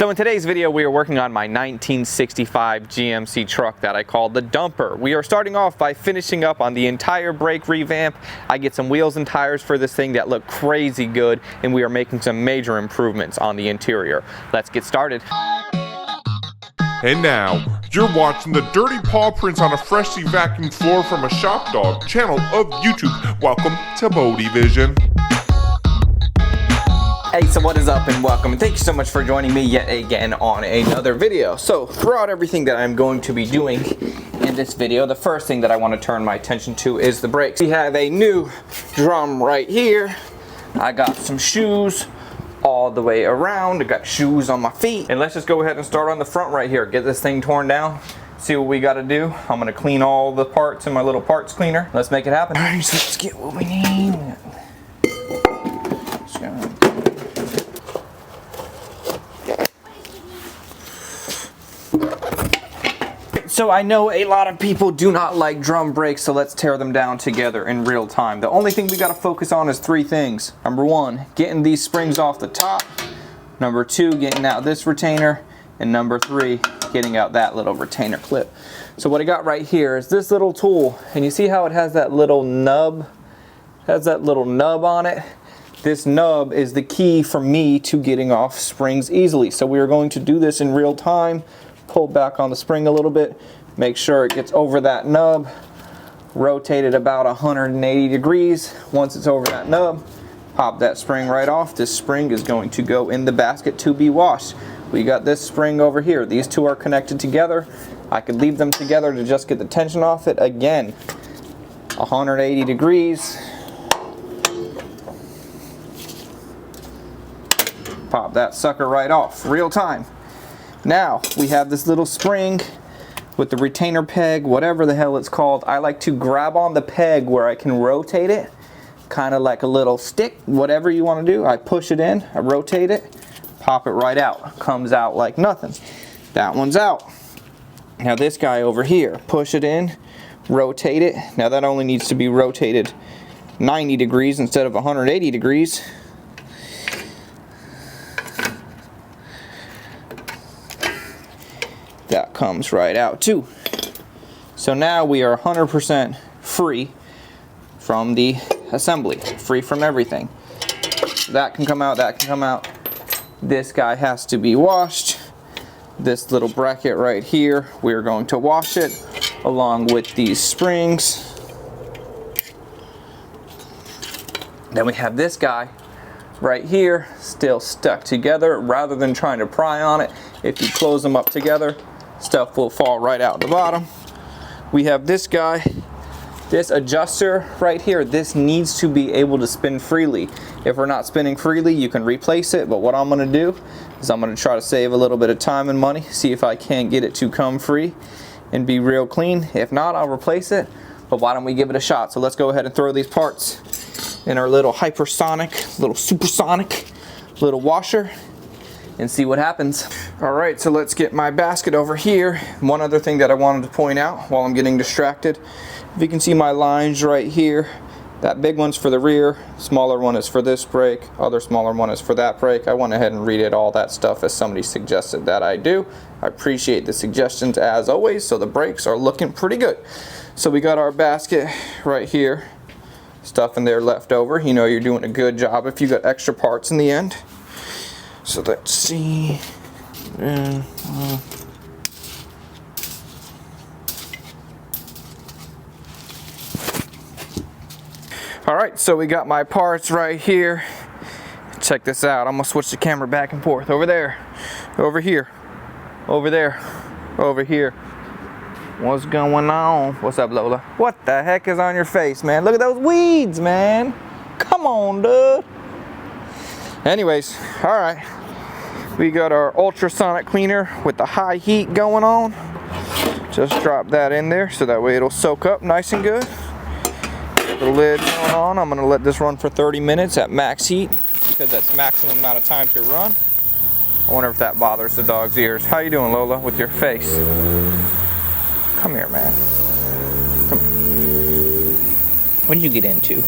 So in today's video, we are working on my 1965 GMC truck that I call the Dumper. We are starting off by finishing up on the entire brake revamp. I get some wheels and tires for this thing that look crazy good, and we are making some major improvements on the interior. Let's get started. And now, you're watching the dirty paw prints on a freshly vacuumed floor from a shop dog channel of YouTube. Welcome to Bodie Vision. Hey, so what is up and welcome, and thank you so much for joining me yet again on another video. So throughout everything that I'm going to be doing in this video, the first thing that I want to turn my attention to is the brakes. We have a new drum right here. I got some shoes all the way around. I got shoes on my feet. And let's just go ahead and start on the front right here. Get this thing torn down. See what we got to do. I'm going to clean all the parts in my little parts cleaner. Let's make it happen. All right, so let's get what we need. So I know a lot of people do not like drum brakes, so let's tear them down together in real time. The only thing we got to focus on is three things. Number one, getting these springs off the top. Number two, getting out this retainer. And number three, getting out that little retainer clip. So what I got right here is this little tool, and you see how it has that little nub? It has that little nub on it. This nub is the key for me to getting off springs easily. So we are going to do this in real time. Pull back on the spring a little bit, make sure it gets over that nub, rotate it about 180 degrees. Once it's over that nub, pop that spring right off. This spring is going to go in the basket to be washed. We got this spring over here. These two are connected together. I could leave them together to just get the tension off it. Again, 180 degrees. Pop that sucker right off, real time. Now, we have this little spring with the retainer peg, whatever the hell it's called. I like to grab on the peg where I can rotate it, kind of like a little stick, whatever you want to do. I push it in, I rotate it, pop it right out. Comes out like nothing. That one's out. Now this guy over here, push it in, rotate it. Now that only needs to be rotated 90 degrees instead of 180 degrees. That comes right out too. So now we are 100% free from the assembly, free from everything. That can come out, that can come out. This guy has to be washed. This little bracket right here, we're going to wash it along with these springs. Then we have this guy right here, still stuck together. Rather than trying to pry on it, if you close them up together, stuff will fall right out the bottom. We have this guy, this adjuster right here. This needs to be able to spin freely. If we're not spinning freely, you can replace it, but what I'm going to do is I'm going to try to save a little bit of time and money, see if I can't get it to come free and be real clean. If not, I'll replace it, but why don't we give it a shot? So let's go ahead and throw these parts in our little hypersonic, little supersonic little washer and see what happens. Alright, so let's get my basket over here. One other thing that I wanted to point out while I'm getting distracted, if you can see my lines right here, that big one's for the rear, smaller one is for this brake, other smaller one is for that brake. I went ahead and redid all that stuff as somebody suggested that I do. I appreciate the suggestions as always, so the brakes are looking pretty good. So we got our basket right here, stuff in there left over. You know you're doing a good job if you got extra parts in the end. So let's see. Alright, so we got my parts right here. Check this out. I'm gonna switch the camera back and forth. Over there, over here, over there, over here. What's going on? What's up, Lola? What the heck is on your face, man? Look at those weeds, man. Come on, dude. Anyways, all right, we got our ultrasonic cleaner with the high heat going on. Just drop that in there so that way it'll soak up nice and good. Get the lid going on. I'm gonna let this run for 30 minutes at max heat because that's maximum amount of time to run. I wonder if that bothers the dog's ears. How you doing, Lola, with your face? Come here, man. Come here. What did you get into?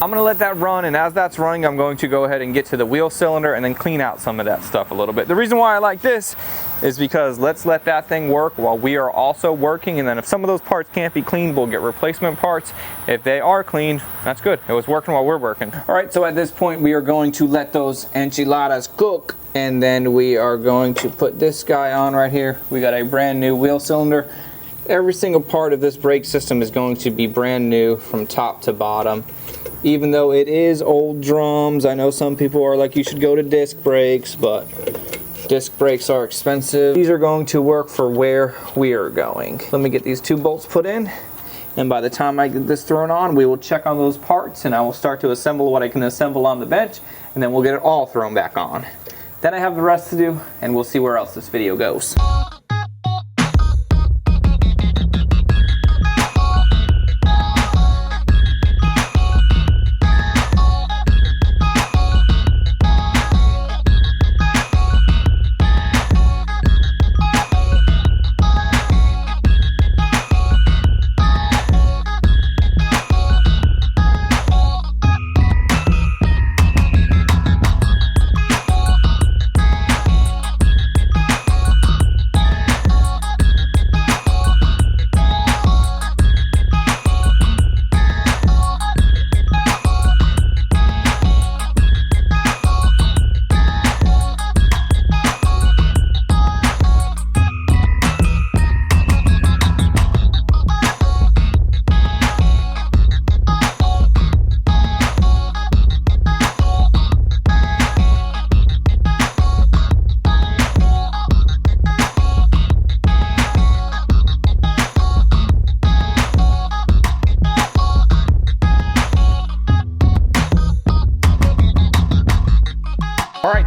I'm gonna let that run, and as that's running, I'm going to go ahead and get to the wheel cylinder and then clean out some of that stuff a little bit. The reason why I like this is because let's let that thing work while we are also working, and then if some of those parts can't be cleaned, we'll get replacement parts. If they are cleaned, that's good. It was working while we're working. All right, so at this point, we are going to let those enchiladas cook, and then we are going to put this guy on right here. We got a brand new wheel cylinder. Every single part of this brake system is going to be brand new from top to bottom. Even though it is old drums, I know some people are like, you should go to disc brakes, but disc brakes are expensive. These are going to work for where we are going. Let me get these 2 bolts put in, and by the time I get this thrown on, we will check on those parts, and I will start to assemble what I can assemble on the bench, and then we'll get it all thrown back on. Then I have the rest to do, and we'll see where else this video goes.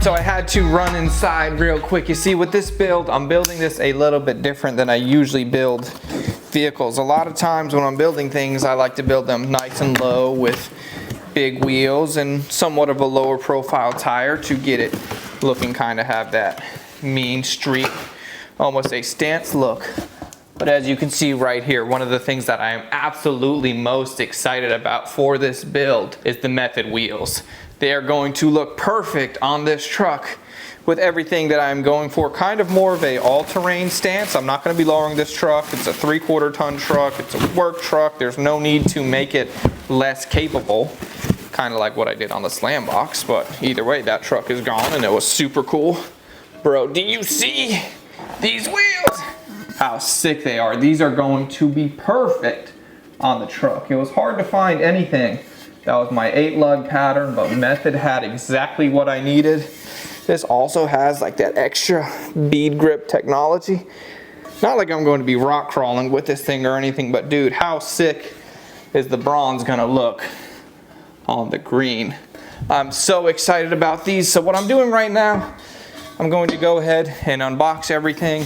So I had to run inside real quick. You see, with this build, I'm building this a little bit different than I usually build vehicles. A lot of times when I'm building things, I like to build them nice and low with big wheels and somewhat of a lower profile tire to get it looking kind of have that mean street, almost a stance look. But as you can see right here, one of the things that I am absolutely most excited about for this build is the Method wheels. They are going to look perfect on this truck with everything that I'm going for. Kind of more of a all-terrain stance. I'm not going to be lowering this truck. It's a 3/4 ton truck. It's a work truck. There's no need to make it less capable. Kind of like what I did on the Slam Box, but either way, that truck is gone and it was super cool. Bro, do you see these wheels? How sick they are. These are going to be perfect on the truck. It was hard to find anything that was my 8-lug pattern, but Method had exactly what I needed. This also has like that extra bead grip technology. Not like I'm going to be rock crawling with this thing or anything, but dude, how sick is the bronze gonna look on the green? I'm so excited about these. So what I'm doing right now, I'm going to go ahead and unbox everything,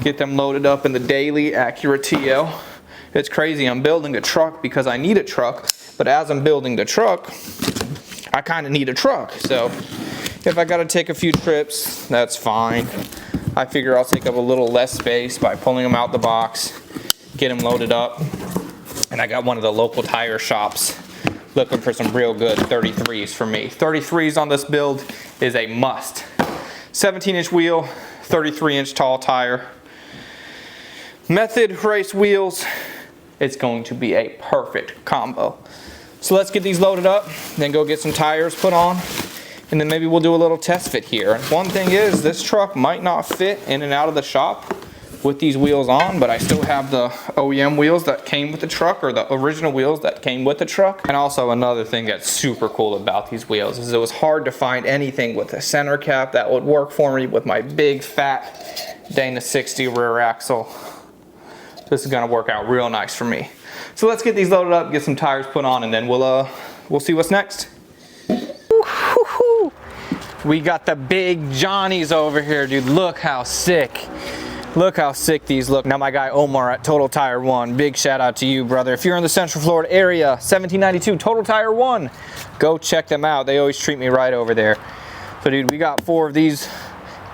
get them loaded up in the daily Acura TL. It's crazy, I'm building a truck because I need a truck, but as I'm building the truck, I kind of need a truck. So if I gotta take a few trips, that's fine. I figure I'll take up a little less space by pulling them out the box, get them loaded up. And I got one of the local tire shops looking for some real good 33s for me. 33s on this build is a must. 17-inch wheel, 33-inch tall tire. Method race wheels. It's going to be a perfect combo. So let's get these loaded up, then go get some tires put on, and then maybe we'll do a little test fit here. And one thing is, this truck might not fit in and out of the shop with these wheels on, but I still have the OEM wheels that came with the truck, or the original wheels that came with the truck. And also another thing that's super cool about these wheels is it was hard to find anything with a center cap that would work for me with my big fat Dana 60 rear axle. This is gonna work out real nice for me. So let's get these loaded up, get some tires put on, and then we'll see what's next. We got the big Johnnies over here, dude. Look how sick. Look how sick these look. Now my guy Omar at Total Tire One, big shout out to you, brother. If you're in the Central Florida area, 1792 Total Tire One, go check them out. They always treat me right over there. So dude, we got 4 of these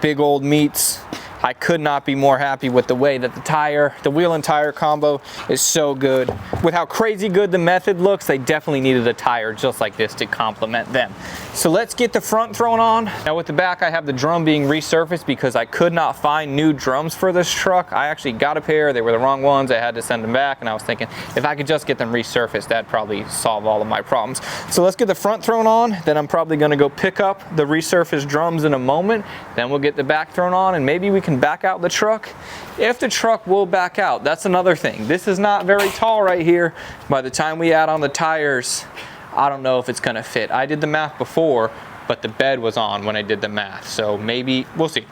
big old meats. I could not be more happy with the way that the wheel and tire combo is so good. With how crazy good the Method looks, they definitely needed a tire just like this to complement them. So let's get the front thrown on. Now with the back, I have the drum being resurfaced because I could not find new drums for this truck. I actually got a pair, they were the wrong ones, I had to send them back, and I was thinking if I could just get them resurfaced, that'd probably solve all of my problems. So let's get the front thrown on, then I'm probably gonna go pick up the resurfaced drums in a moment, then we'll get the back thrown on, and maybe we can back out the truck. If the truck will back out, that's another thing. This is not very tall right here. By the time we add on the tires, I don't know if it's gonna fit. I did the math before, but the bed was on when I did the math, so maybe, we'll see.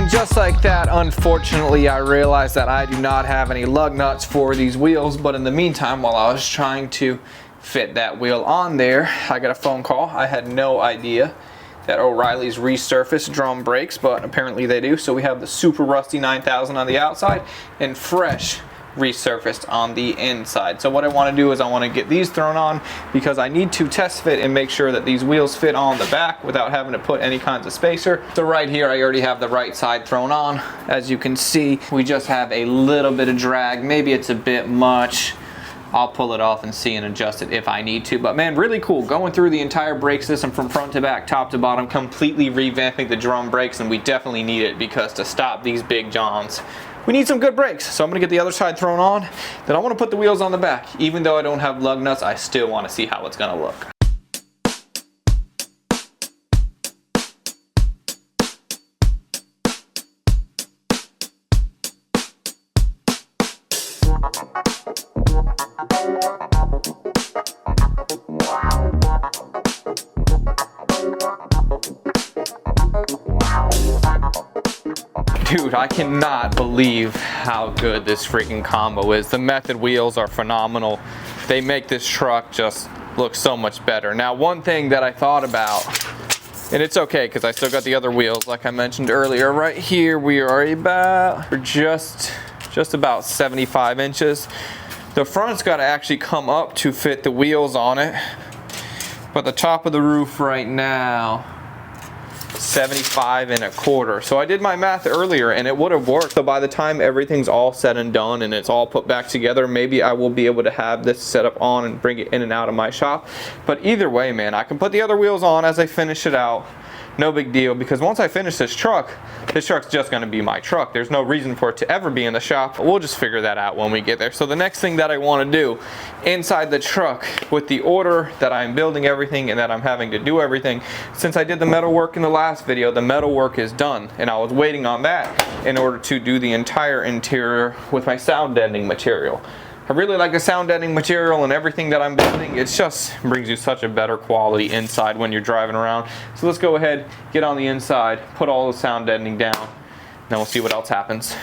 Just like that, unfortunately, I realized that I do not have any lug nuts for these wheels, but in the meantime, while I was trying to fit that wheel on there, I got a phone call. I had no idea that O'Reilly's resurfaced drum brakes, but apparently they do. So we have the super rusty 9000 on the outside and fresh resurfaced on the inside. So what I want to do is I want to get these thrown on because I need to test fit and make sure that these wheels fit on the back without having to put any kinds of spacer. So right here I already have the right side thrown on. As you can see, we just have a little bit of drag. Maybe it's a bit much. I'll pull it off and see and adjust it if I need to. But man, really cool. Going through the entire brake system from front to back, top to bottom, completely revamping the drum brakes, and we definitely need it because to stop these big johns, we need some good brakes. So I'm gonna get the other side thrown on. Then I wanna put the wheels on the back. Even though I don't have lug nuts, I still wanna see how it's gonna look. Dude, I cannot believe how good this freaking combo is. The Method wheels are phenomenal. They make this truck just look so much better. Now, one thing that I thought about, and it's okay because I still got the other wheels like I mentioned earlier. Right here we are about just about 75 inches. The front's got to actually come up to fit the wheels on it. But the top of the roof right now, 75 1/4. So I did my math earlier and it would have worked. So by the time everything's all said and done and it's all put back together, maybe I will be able to have this set up on and bring it in and out of my shop. But either way, man, I can put the other wheels on as I finish it out. No big deal, because once I finish this truck's just gonna be my truck. There's no reason for it to ever be in the shop. We'll just figure that out when we get there. So the next thing that I wanna do inside the truck, with the order that I'm building everything and that I'm having to do everything, since I did the metal work in the last video, the metal work is done. And I was waiting on that in order to do the entire interior with my sound deadening material. I really like the sound deadening material and everything that I'm building. It just brings you such a better quality inside when you're driving around. So let's go ahead, get on the inside, put all the sound deadening down, then we'll see what else happens.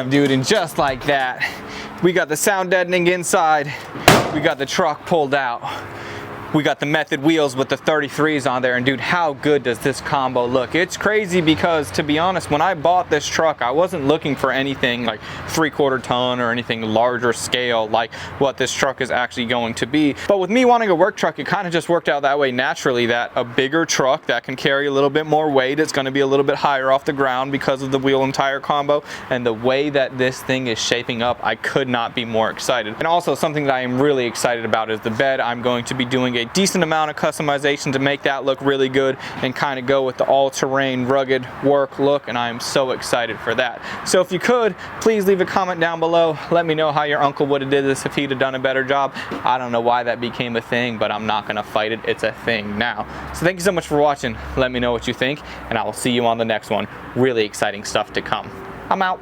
dude, and just like that, we got the sound deadening inside, we got the truck pulled out, we got the method wheels with the 33s on there, and dude, how good does this combo look? It's crazy because, to be honest, when I bought this truck, I wasn't looking for anything like 3/4 ton or anything larger scale like what this truck is actually going to be. But with me wanting a work truck, it kind of just worked out that way naturally, that a bigger truck that can carry a little bit more weight, it's going to be a little bit higher off the ground because of the wheel and tire combo, and the way that this thing is shaping up, I could not be more excited. And also something that I am really excited about is the bed. I'm going to be doing a decent amount of customization to make that look really good and kind of go with the all-terrain rugged work look, and I am so excited for that. So if you could, please leave a comment down below. Let me know how your uncle would have did this if he'd have done a better job. I don't know why that became a thing, but I'm not gonna fight it. It's a thing now. So thank you so much for watching. Let me know what you think, and I will see you on the next one. Really exciting stuff to come. I'm out.